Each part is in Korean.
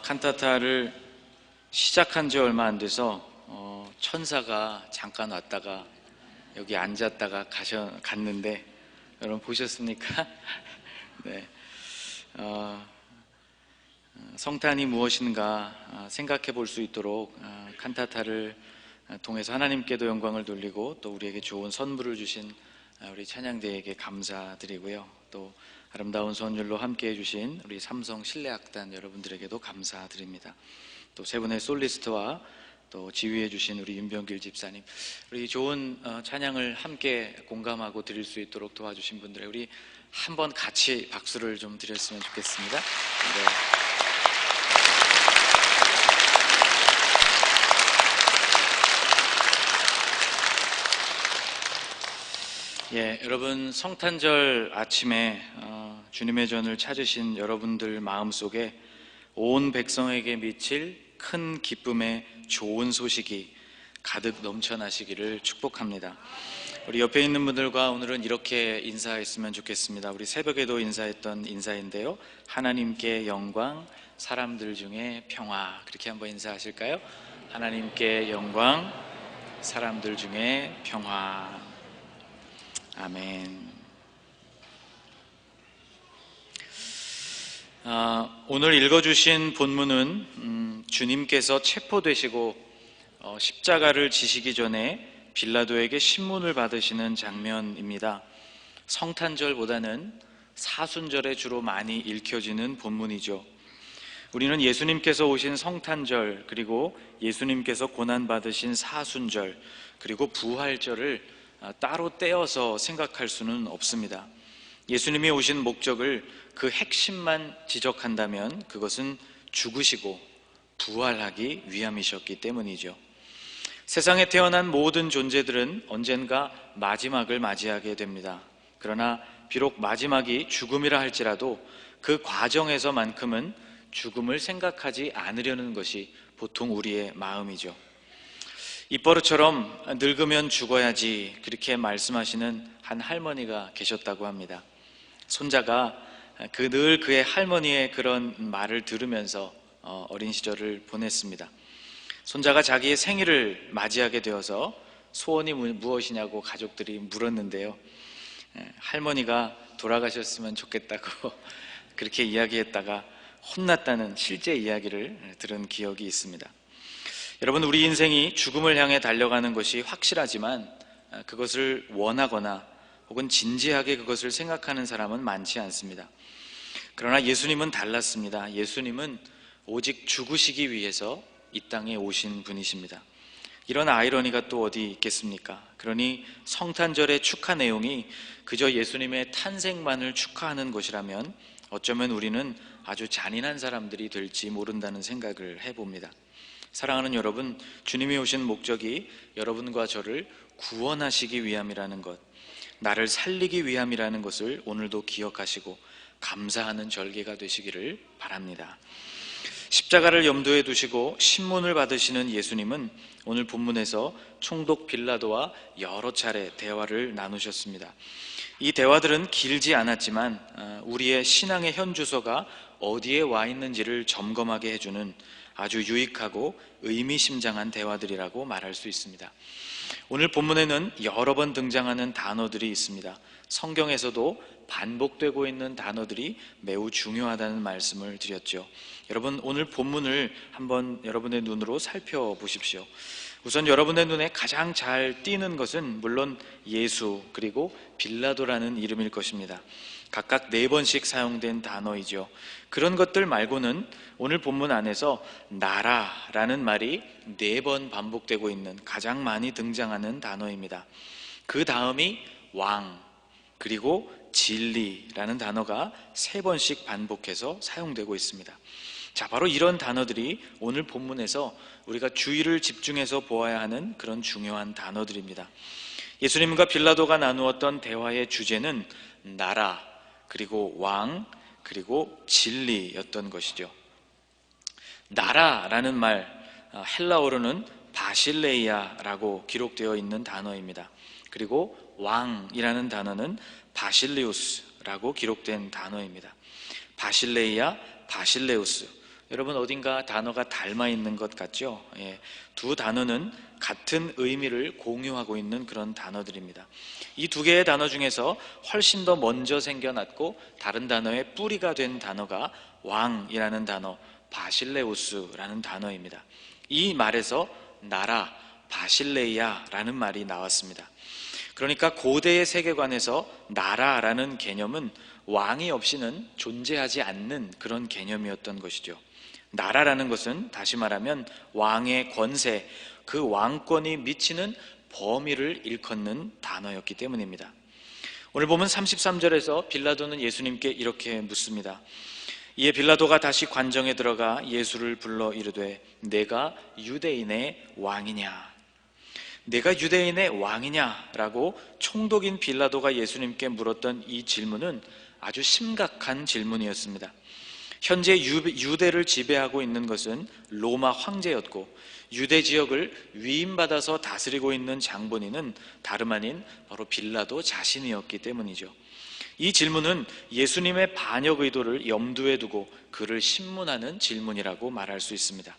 칸타타를 시작한 지 얼마 안 돼서 천사가 잠깐 왔다가 여기 앉았다가 갔는데 여러분 보셨습니까? 네. 성탄이 무엇인가 생각해 볼 수 있도록 칸타타를 통해서 하나님께도 영광을 돌리고 또 우리에게 좋은 선물을 주신 우리 찬양대에게 감사드리고요. 또 아름다운 선율로 함께해 주신 우리 삼성 실내악단 여러분들에게도 감사드립니다. 또 세 분의 솔리스트와 또 지휘해 주신 우리 윤병길 집사님, 우리 좋은 찬양을 함께 공감하고 드릴 수 있도록 도와주신 분들에 우리 한번 같이 박수를 좀 드렸으면 좋겠습니다. 네. 여러분 성탄절 아침에 주님의 전을 찾으신 여러분들 마음속에 온 백성에게 미칠 큰 기쁨의 좋은 소식이 가득 넘쳐나시기를 축복합니다. 우리 옆에 있는 분들과 오늘은 이렇게 인사했으면 좋겠습니다. 우리 새벽에도 인사했던 인사인데요, 하나님께 영광, 사람들 중에 평화. 그렇게 한번 인사하실까요? 하나님께 영광, 사람들 중에 평화. 아멘. 오늘 읽어주신 본문은 주님께서 체포되시고 십자가를 지시기 전에 빌라도에게 신문을 받으시는 장면입니다. 성탄절보다는 사순절에 주로 많이 읽혀지는 본문이죠. 우리는 예수님께서 오신 성탄절, 그리고 예수님께서 고난받으신 사순절, 그리고 부활절을 따로 떼어서 생각할 수는 없습니다. 예수님이 오신 목적을 그 핵심만 지적한다면 그것은 죽으시고 부활하기 위함이셨기 때문이죠. 세상에 태어난 모든 존재들은 언젠가 마지막을 맞이하게 됩니다. 그러나 비록 마지막이 죽음이라 할지라도 그 과정에서만큼은 죽음을 생각하지 않으려는 것이 보통 우리의 마음이죠. 입버릇처럼 늙으면 죽어야지, 그렇게 말씀하시는 한 할머니가 계셨다고 합니다. 손자가 늘 그의 할머니의 그런 말을 들으면서 어린 시절을 보냈습니다. 손자가 자기의 생일을 맞이하게 되어서 소원이 무엇이냐고 가족들이 물었는데요, 할머니가 돌아가셨으면 좋겠다고 그렇게 이야기했다가 혼났다는 실제 이야기를 들은 기억이 있습니다. 여러분, 우리 인생이 죽음을 향해 달려가는 것이 확실하지만 그것을 원하거나 혹은 진지하게 그것을 생각하는 사람은 많지 않습니다. 그러나 예수님은 달랐습니다. 예수님은 오직 죽으시기 위해서 이 땅에 오신 분이십니다. 이런 아이러니가 또 어디 있겠습니까? 그러니 성탄절의 축하 내용이 그저 예수님의 탄생만을 축하하는 것이라면 어쩌면 우리는 아주 잔인한 사람들이 될지 모른다는 생각을 해봅니다. 사랑하는 여러분, 주님이 오신 목적이 여러분과 저를 구원하시기 위함이라는 것, 나를 살리기 위함이라는 것을 오늘도 기억하시고 감사하는 절기가 되시기를 바랍니다. 십자가를 염두에 두시고 신문을 받으시는 예수님은 오늘 본문에서 총독 빌라도와 여러 차례 대화를 나누셨습니다. 이 대화들은 길지 않았지만 우리의 신앙의 현주소가 어디에 와 있는지를 점검하게 해주는 아주 유익하고 의미심장한 대화들이라고 말할 수 있습니다. 오늘 본문에는 여러 번 등장하는 단어들이 있습니다. 성경에서도 반복되고 있는 단어들이 매우 중요하다는 말씀을 드렸죠. 여러분, 오늘 본문을 한번 여러분의 눈으로 살펴보십시오. 우선 여러분의 눈에 가장 잘 띄는 것은 물론 예수 그리고 빌라도라는 이름일 것입니다. 각각 4번씩 사용된 단어이죠. 그런 것들 말고는 오늘 본문 안에서 나라라는 말이 4번 반복되고 있는 가장 많이 등장하는 단어입니다. 그 다음이 왕, 그리고 진리라는 단어가 3번씩 반복해서 사용되고 있습니다. 자, 바로 이런 단어들이 오늘 본문에서 우리가 주의를 집중해서 보아야 하는 그런 중요한 단어들입니다. 예수님과 빌라도가 나누었던 대화의 주제는 나라, 그리고 왕, 그리고 진리였던 것이죠. 나라라는 말, 헬라어로는 바실레이아라고 기록되어 있는 단어입니다. 그리고 왕이라는 단어는 바실리우스라고 기록된 단어입니다. 바실레이아, 바실레우스, 여러분 어딘가 단어가 닮아 있는 것 같죠? 예, 두 단어는 같은 의미를 공유하고 있는 그런 단어들입니다. 이 두 개의 단어 중에서 훨씬 더 먼저 생겨났고 다른 단어의 뿌리가 된 단어가 왕이라는 단어, 바실레우스라는 단어입니다. 이 말에서 나라, 바실레이아라는 말이 나왔습니다. 그러니까 고대의 세계관에서 나라라는 개념은 왕이 없이는 존재하지 않는 그런 개념이었던 것이죠. 나라라는 것은 다시 말하면 왕의 권세, 그 왕권이 미치는 범위를 일컫는 단어였기 때문입니다. 오늘 보면 33절에서 빌라도는 예수님께 이렇게 묻습니다. 이에 빌라도가 다시 관정에 들어가 예수를 불러 이르되 내가 유대인의 왕이냐? 내가 유대인의 왕이냐라고 총독인 빌라도가 예수님께 물었던 이 질문은 아주 심각한 질문이었습니다. 현재 유대를 지배하고 있는 것은 로마 황제였고 유대 지역을 위임받아서 다스리고 있는 장본인은 다름 아닌 바로 빌라도 자신이었기 때문이죠. 이 질문은 예수님의 반역 의도를 염두에 두고 그를 신문하는 질문이라고 말할 수 있습니다.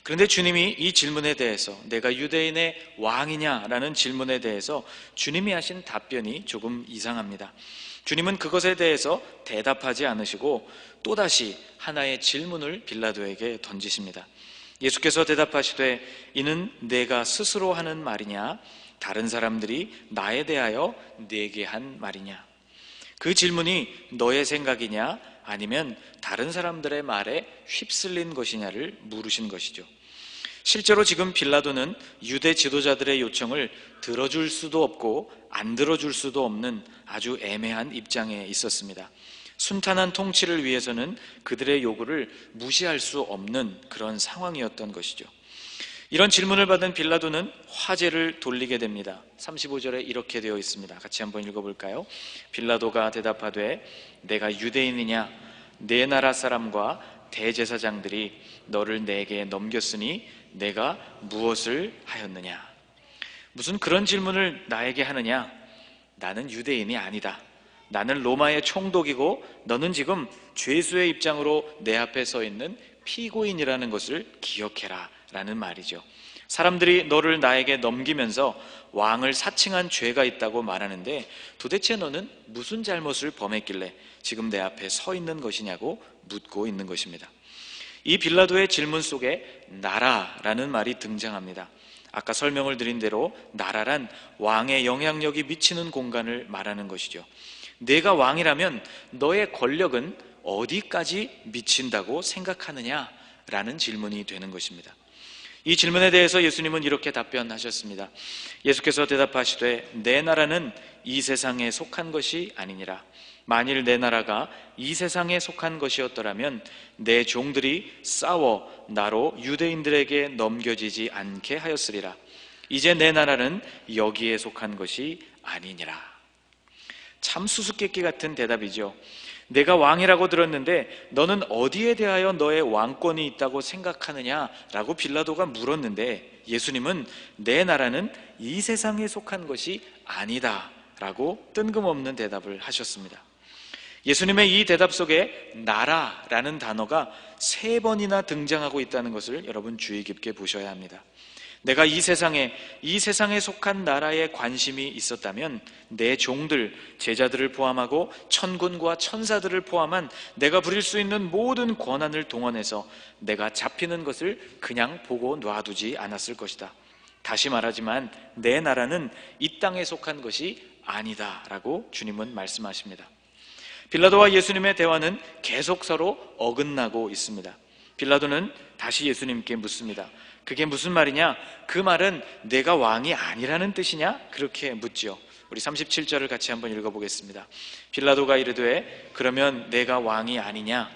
그런데 주님이 이 질문에 대해서 내가 유대인의 왕이냐라는 질문에 대해서 주님이 하신 답변이 조금 이상합니다. 주님은 그것에 대해서 대답하지 않으시고 또다시 하나의 질문을 빌라도에게 던지십니다. 예수께서 대답하시되 이는 내가 스스로 하는 말이냐 다른 사람들이 나에 대하여 내게 한 말이냐? 그 질문이 너의 생각이냐 아니면 다른 사람들의 말에 휩쓸린 것이냐를 물으신 것이죠. 실제로 지금 빌라도는 유대 지도자들의 요청을 들어줄 수도 없고 안 들어줄 수도 없는 아주 애매한 입장에 있었습니다. 순탄한 통치를 위해서는 그들의 요구를 무시할 수 없는 그런 상황이었던 것이죠. 이런 질문을 받은 빌라도는 화제를 돌리게 됩니다. 35절에 이렇게 되어 있습니다. 같이 한번 읽어볼까요? 빌라도가 대답하되 내가 유대인이냐? 내 나라 사람과 대제사장들이 너를 내게 넘겼으니 내가 무엇을 하였느냐? 무슨 그런 질문을 나에게 하느냐? 나는 유대인이 아니다. 나는 로마의 총독이고 너는 지금 죄수의 입장으로 내 앞에 서 있는 피고인이라는 것을 기억해라 라는 말이죠. 사람들이 너를 나에게 넘기면서 왕을 사칭한 죄가 있다고 말하는데 도대체 너는 무슨 잘못을 범했길래 지금 내 앞에 서 있는 것이냐고 묻고 있는 것입니다. 이 빌라도의 질문 속에 나라라는 말이 등장합니다. 아까 설명을 드린 대로 나라란 왕의 영향력이 미치는 공간을 말하는 것이죠. 내가 왕이라면 너의 권력은 어디까지 미친다고 생각하느냐라는 질문이 되는 것입니다. 이 질문에 대해서 예수님은 이렇게 답변하셨습니다. 예수께서 대답하시되 내 나라는 이 세상에 속한 것이 아니니라. 만일 내 나라가 이 세상에 속한 것이었더라면 내 종들이 싸워 나로 유대인들에게 넘겨지지 않게 하였으리라. 이제 내 나라는 여기에 속한 것이 아니니라. 참 수수께끼 같은 대답이죠. 내가 왕이라고 들었는데 너는 어디에 대하여 너의 왕권이 있다고 생각하느냐라고 빌라도가 물었는데 예수님은 내 나라는 이 세상에 속한 것이 아니다 라고 뜬금없는 대답을 하셨습니다. 예수님의 이 대답 속에 나라라는 단어가 3번이나 등장하고 있다는 것을 여러분 주의 깊게 보셔야 합니다. 내가 이 세상에 속한 나라에 관심이 있었다면 내 종들, 제자들을 포함하고 천군과 천사들을 포함한 내가 부릴 수 있는 모든 권한을 동원해서 내가 잡히는 것을 그냥 보고 놔두지 않았을 것이다. 다시 말하지만 내 나라는 이 땅에 속한 것이 아니다 라고 주님은 말씀하십니다. 빌라도와 예수님의 대화는 계속 서로 어긋나고 있습니다. 빌라도는 다시 예수님께 묻습니다. 그게 무슨 말이냐? 그 말은 내가 왕이 아니라는 뜻이냐? 그렇게 묻죠. 우리 37절을 같이 한번 읽어보겠습니다. 빌라도가 이르되 그러면 내가 왕이 아니냐?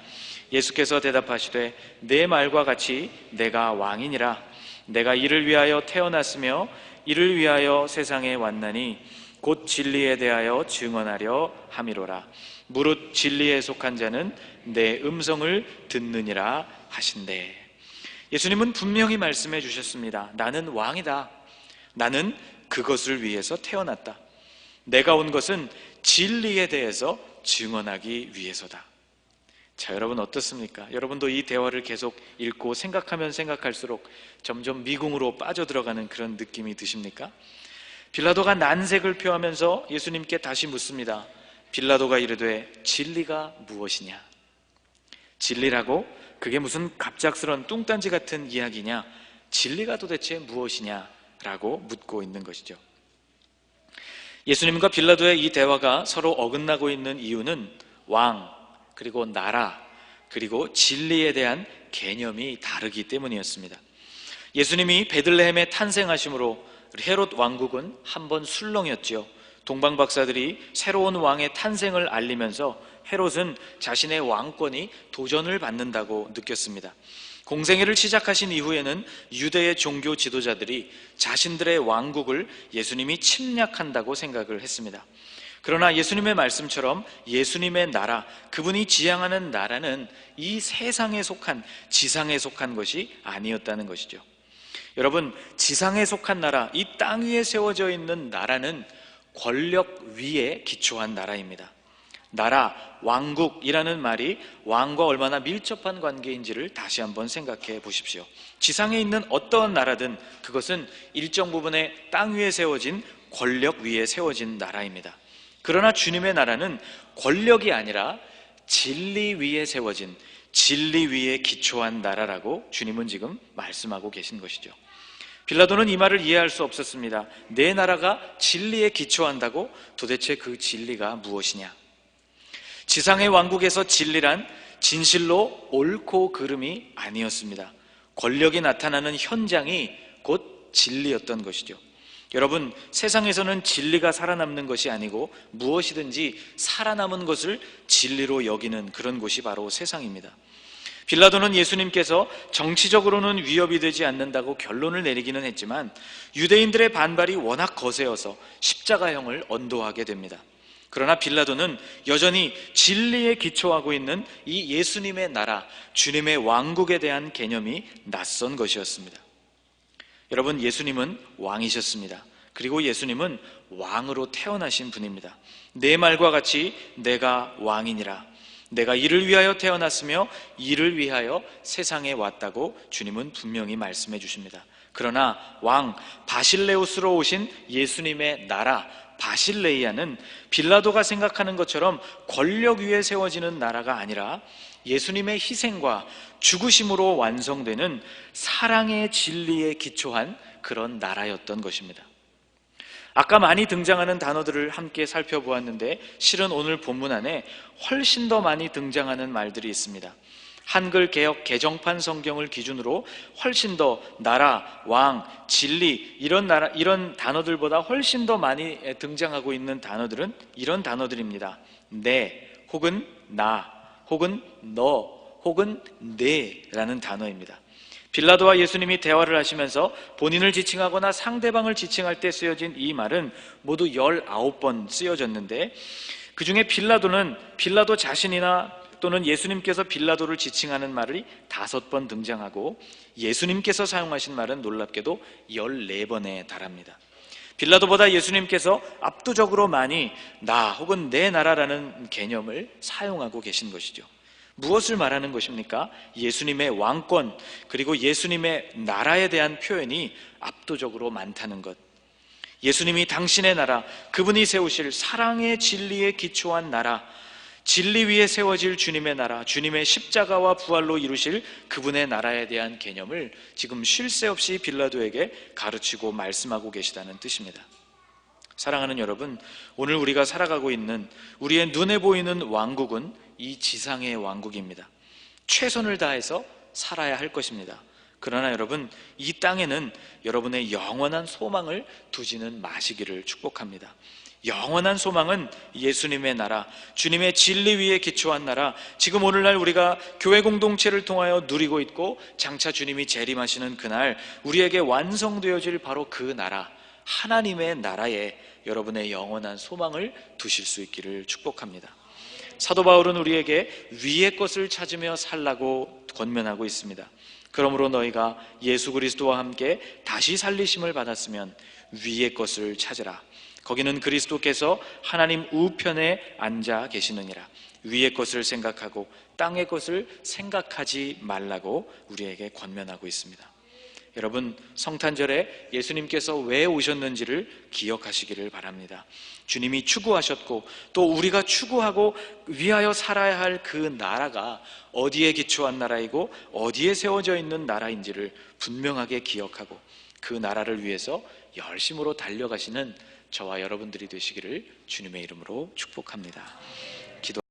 예수께서 대답하시되 내 말과 같이 내가 왕이니라. 내가 이를 위하여 태어났으며 이를 위하여 세상에 왔나니 곧 진리에 대하여 증언하려 함이로라. 무릇 진리에 속한 자는 내 음성을 듣느니라 하신대. 예수님은 분명히 말씀해 주셨습니다. 나는 왕이다. 나는 그것을 위해서 태어났다. 내가 온 것은 진리에 대해서 증언하기 위해서다. 자, 여러분 어떻습니까? 여러분도 이 대화를 계속 읽고 생각하면 생각할수록 점점 미궁으로 빠져들어가는 그런 느낌이 드십니까? 빌라도가 난색을 표하면서 예수님께 다시 묻습니다. 빌라도가 이르되 진리가 무엇이냐? 진리라고? 그게 무슨 갑작스런 뚱딴지 같은 이야기냐? 진리가 도대체 무엇이냐? 라고 묻고 있는 것이죠. 예수님과 빌라도의 이 대화가 서로 어긋나고 있는 이유는 왕, 그리고 나라, 그리고 진리에 대한 개념이 다르기 때문이었습니다. 예수님이 베들레헴에 탄생하심으로 헤롯 왕국은 한번 술렁였죠. 동방 박사들이 새로운 왕의 탄생을 알리면서 헤롯은 자신의 왕권이 도전을 받는다고 느꼈습니다. 공생애를 시작하신 이후에는 유대의 종교 지도자들이 자신들의 왕국을 예수님이 침략한다고 생각을 했습니다. 그러나 예수님의 말씀처럼 예수님의 나라, 그분이 지향하는 나라는 이 세상에 속한, 지상에 속한 것이 아니었다는 것이죠. 여러분, 지상에 속한 나라, 이 땅 위에 세워져 있는 나라는 권력 위에 기초한 나라입니다. 나라, 왕국이라는 말이 왕과 얼마나 밀접한 관계인지를 다시 한번 생각해 보십시오. 지상에 있는 어떠한 나라든 그것은 일정 부분의 땅 위에 세워진 권력 위에 세워진 나라입니다. 그러나 주님의 나라는 권력이 아니라 진리 위에 세워진, 진리 위에 기초한 나라라고 주님은 지금 말씀하고 계신 것이죠. 빌라도는 이 말을 이해할 수 없었습니다. 내 나라가 진리에 기초한다고? 도대체 그 진리가 무엇이냐? 지상의 왕국에서 진리란 진실로 옳고 그름이 아니었습니다. 권력이 나타나는 현장이 곧 진리였던 것이죠. 여러분, 세상에서는 진리가 살아남는 것이 아니고 무엇이든지 살아남은 것을 진리로 여기는 그런 곳이 바로 세상입니다. 빌라도는 예수님께서 정치적으로는 위협이 되지 않는다고 결론을 내리기는 했지만 유대인들의 반발이 워낙 거세어서 십자가형을 언도하게 됩니다. 그러나 빌라도는 여전히 진리에 기초하고 있는 이 예수님의 나라, 주님의 왕국에 대한 개념이 낯선 것이었습니다. 여러분, 예수님은 왕이셨습니다. 그리고 예수님은 왕으로 태어나신 분입니다. 내 말과 같이 내가 왕이니라. 내가 이를 위하여 태어났으며 이를 위하여 세상에 왔다고 주님은 분명히 말씀해 주십니다. 그러나 왕 바실레우스로 오신 예수님의 나라 바실레이아는 빌라도가 생각하는 것처럼 권력 위에 세워지는 나라가 아니라 예수님의 희생과 죽으심으로 완성되는 사랑의 진리에 기초한 그런 나라였던 것입니다. 아까 많이 등장하는 단어들을 함께 살펴보았는데 실은 오늘 본문 안에 훨씬 더 많이 등장하는 말들이 있습니다. 한글 개역 개정판 성경을 기준으로 훨씬 더 나라, 왕, 진리 이런 단어들보다 훨씬 더 많이 등장하고 있는 단어들은 이런 단어들입니다. 내, 혹은 나, 혹은 너, 혹은 네라는 단어입니다. 빌라도와 예수님이 대화를 하시면서 본인을 지칭하거나 상대방을 지칭할 때 쓰여진 이 말은 모두 19번 쓰여졌는데 그 중에 빌라도 자신이나 또는 예수님께서 빌라도를 지칭하는 말이 5번 등장하고 예수님께서 사용하신 말은 놀랍게도 14번에 달합니다. 빌라도보다 예수님께서 압도적으로 많이 나 혹은 내 나라라는 개념을 사용하고 계신 것이죠. 무엇을 말하는 것입니까? 예수님의 왕권 그리고 예수님의 나라에 대한 표현이 압도적으로 많다는 것. 예수님이 당신의 나라, 그분이 세우실 사랑의 진리에 기초한 나라, 진리 위에 세워질 주님의 나라, 주님의 십자가와 부활로 이루실 그분의 나라에 대한 개념을 지금 쉴 새 없이 빌라도에게 가르치고 말씀하고 계시다는 뜻입니다. 사랑하는 여러분, 오늘 우리가 살아가고 있는 우리의 눈에 보이는 왕국은 이 지상의 왕국입니다. 최선을 다해서 살아야 할 것입니다. 그러나 여러분, 이 땅에는 여러분의 영원한 소망을 두지는 마시기를 축복합니다. 영원한 소망은 예수님의 나라, 주님의 진리 위에 기초한 나라, 지금 오늘날 우리가 교회 공동체를 통하여 누리고 있고 장차 주님이 재림하시는 그날 우리에게 완성되어질 바로 그 나라, 하나님의 나라에 여러분의 영원한 소망을 두실 수 있기를 축복합니다. 사도 바울은 우리에게 위의 것을 찾으며 살라고 권면하고 있습니다. 그러므로 너희가 예수 그리스도와 함께 다시 살리심을 받았으면 위의 것을 찾으라. 거기는 그리스도께서 하나님 우편에 앉아 계시느니라. 위의 것을 생각하고 땅의 것을 생각하지 말라고 우리에게 권면하고 있습니다. 여러분, 성탄절에 예수님께서 왜 오셨는지를 기억하시기를 바랍니다. 주님이 추구하셨고 또 우리가 추구하고 위하여 살아야 할 그 나라가 어디에 기초한 나라이고 어디에 세워져 있는 나라인지를 분명하게 기억하고 그 나라를 위해서 열심으로 달려가시는 저와 여러분들이 되시기를 주님의 이름으로 축복합니다.